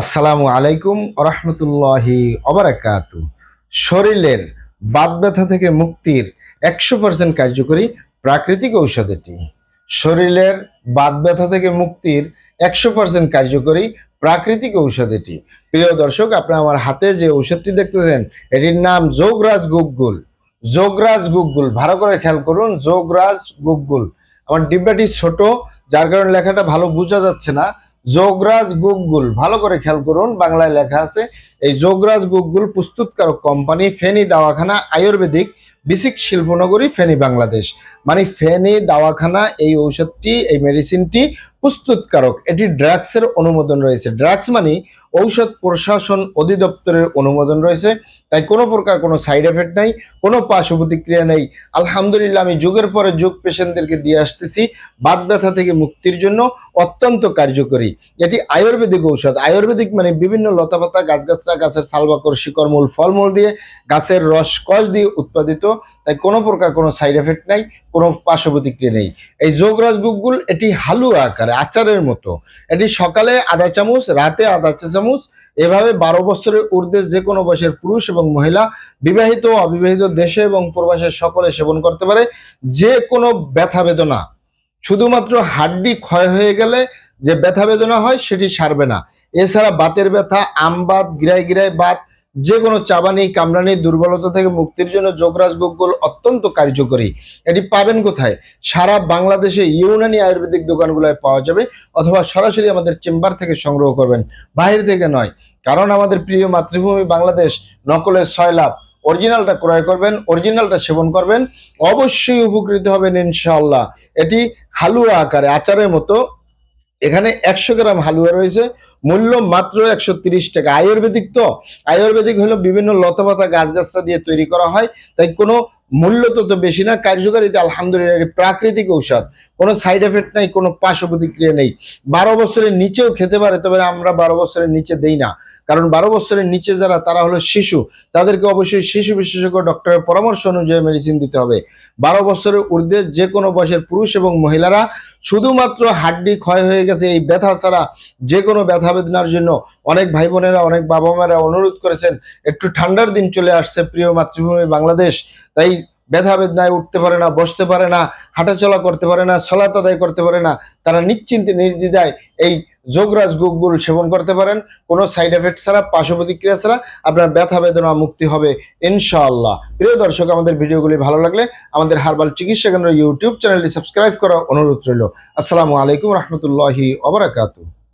আসসালামু আলাইকুম ওরহমতুল্লাহি ওবারাকাতু। শরীরের বাত ব্যথা থেকে মুক্তির 100% কার্যকরী প্রাকৃতিক ঔষধ এটি। শরীরের বাত ব্যথা থেকে মুক্তির 100% কার্যকরী প্রাকৃতিক ঔষধ এটি। প্রিয় দর্শক, আপনারা আমার হাতে যে ঔষধটি দেখতেছেন এটির নাম যোগরাজ গুগ্গুল। যোগরাজ গুগ্গুল, ভালো করে খেয়াল করুন, যোগরাজ গুগ্গুল। আমার ডিব্বাটি ছোট, যার কারণে লেখাটা ভালো বোঝা যাচ্ছে না। যোগরাজ গুগ্গুল, ভালো করে খেয়াল করুন, বাংলায় লেখা আছে। এই যোগরাজ গুগ্গুল প্রস্তুতকারক কোম্পানি ফেনী দাওয়াখানা আয়ুর্বেদিক, বিসিক শিল্পনগরী, ফেনী, বাংলাদেশ। মানে ফেনী দাওয়াখানা এই ঔষধটি, এই মেডিসিনটি প্রস্তুতকারক। এটি ড্রাগসের অনুমোদন রয়েছে। ড্রাগস মানে ঔষধ প্রশাসন অধিদপ্তরের অনুমোদন রয়েছে। তাই কোনো প্রকার কোনো সাইড এফেক্ট নাই, কোনো পার্শ্ব প্রতিক্রিয়া নেই। আলহামদুলিল্লাহ, আমি যুগের পরে যুগ পেশেন্টদেরকে দিয়ে আসতেছি বাত ব্যথা থেকে মুক্তির জন্য অত্যন্ত কার্যকরী। এটি আয়ুর্বেদিক ঔষধ। আয়ুর্বেদিক মানে বিভিন্ন লতাপাতা, গাছগাছরা, গাছের ছালবাকড়, শিকড়, মূল, ফলমূল দিয়ে, গাছের রস কষ দিয়ে উৎপাদিত। তাই কোনো প্রকার কোনো সাইড এফেক্ট নাই, কোনো পার্শ্ব প্রতিক্রিয়া নেই। এই যোগরাজ গুগ্গুল এটি হালুয়া আকারে, আচারের মতো। এটি সকালে আধা চামচ, রাতে আধা চামচ, এভাবে 12 বছরের ঊর্ধ্বে যে কোনো বয়সের পুরুষ এবং মহিলা, বিবাহিত ও অবিবাহিত, দেশে এবং প্রবাসে সকলে সেবন করতে পারে। যে কোনো ব্যথা বেদনা, শুধুমাত্র হাড্ডি ক্ষয় হয়ে গেলে যে ব্যথা বেদনা হয় সেটি সারবে না। এছাড়া বাতের ব্যথা, আমবাত, গিরায় গিরায় বাত, যে কোনো চাবানি, কামড়ানি, দুর্বলতা থেকে মুক্তির জন্য যোগরাজ গুগ্গুল অত্যন্ত কার্যকরী। এটি পাবেন কোথায়? সারা বাংলাদেশে ইউনানি আয়ুর্বেদিক দোকানগুলোয় পাওয়া যাবে, অথবা সরাসরি আমাদের চেম্বার থেকে সংগ্রহ করবেন, বাহির থেকে নয়। কারণ আমাদের প্রিয় মাতৃভূমি বাংলাদেশ, নকলের 6 লাভ। অরিজিনালটা ক্রয় করবেন, অরিজিনালটা সেবন করবেন, অবশ্যই উপকৃত হবেন ইনশাআল্লাহ। এটি হালুয়া আকারে, আচারের মতো। এখানে 100 গ্রাম হালুয়া রয়েছে, মূল্য মাত্র 130 টাকা। আয়ুর্বেদিক তো, আয়ুর্বেদিক হলো বিভিন্ন লতাপাতা, গাছগাছরা দিয়ে তৈরি করা হয়। তাই কোনো মূল্য তো বেশি না, কার্যকারিতা আলহামদুলিল্লাহ। প্রাকৃতিক ঔষধ, কোনো সাইড এফেক্ট নাই, কোনো পার্শ্ব প্রতিক্রিয়া নেই। 12 বছরের নিচেও খেতে পারে, তবে আমরা 12 বছরের নিচে দেই না। কারণ 12 বছরের নিচে যারা, তারা হলো শিশু, তাদেরকে অবশ্যই শিশু বিশেষজ্ঞ ডক্টরের পরামর্শ অনুযায়ী মেডিসিন দিতে হবে। 12 বছরের ঊর্ধ্বে যে কোনো বয়সের পুরুষ এবং মহিলারা, শুধুমাত্র হাড্ডি ক্ষয় হয়ে গেছে এই ব্যথা ছাড়া যে কোনো ব্যথা বেদনার জন্য অনেক ভাই বোনেরা, অনেক বাবা মারা অনুরোধ করেছেন, একটু ঠান্ডার দিন চলে আসছে প্রিয় মাতৃভূমি বাংলাদেশ। তাই ব্যথা বেদনায় উঠতে পারে না, বসতে পারে না, হাঁটাচলা করতে পারে না, সলাত আদায় করতে পারে না, তারা নিশ্চিন্তে নির্দ্বিধায় এই যোগরাজ গুগ্গুল সেবন করতে পারেন। কোনো সাইড এফেক্ট ছাড়া, পার্শ্ব প্রতিক্রিয়া ছাড়া আপনার ব্যথা বেদনা মুক্তি হবে ইনশাআল্লাহ। প্রিয় দর্শক, আমাদের ভিডিওগুলি ভালো লাগলে আমাদের হার্বাল চিকিৎসা কেন্দ্র ইউটিউব চ্যানেলটি সাবস্ক্রাইব করার অনুরোধ রইল। আসসালামু আলাইকুম রহমতুল্লাহি ওয়া বারাকাতুহু।